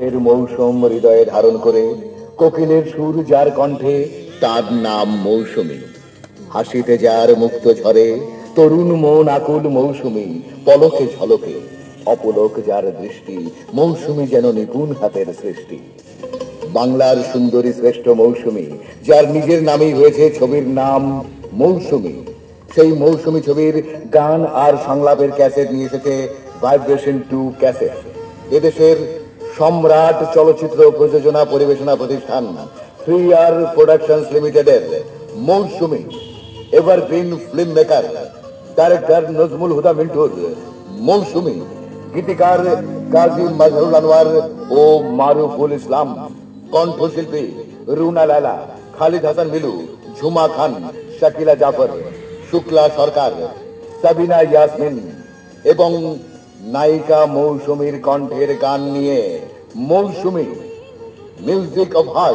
এর মৌসুম হৃদয়ে ধারণ করে কোকিলের সুর যার কণ্ঠে, তার নাম মৌসুমী। হাসিতে যার মুক্ত ঝরে, তরুণ মন আকুল মৌসুমী, পলকে ঝলকে অপলক যার দৃষ্টি, মৌসুমী যেন নিপুণ হাতের সৃষ্টি। বাংলার সুন্দরী শ্রেষ্ঠ মৌসুমী, যার নিজের নামেই হয়েছে ছবির নাম মৌসুমী। সেই মৌসুমী ছবির গান আর সংলাপের ক্যাসেট নিয়ে এসেছে ভাইব্রেশন 2 ক্যাসেট। এদেশের সম্রাট চলচ্চিত্র প্রযোজনা পরিবেশনা প্রতিষ্ঠান 3R প্রোডাকশনস লিমিটেডের Moushumi, evergreen film maker director Nazmul Huda মিন্টুর মৌসুমী, গীতিকার কাজী মাজহারুল আনোয়ার ও মারুফুল ইসলাম, কণ্ঠশিল্পী রুনা লায়লা, খালিদ হাসান মিলু, ঝুমা খান, শাকিলা জাফর, শুক্লা সরকার, সাবিনা ইয়াসমিন এবং নায়িকা মৌসুমীর কণ্ঠের গান নিয়ে মৌসুমী, মিউজিক অফ হার্ট।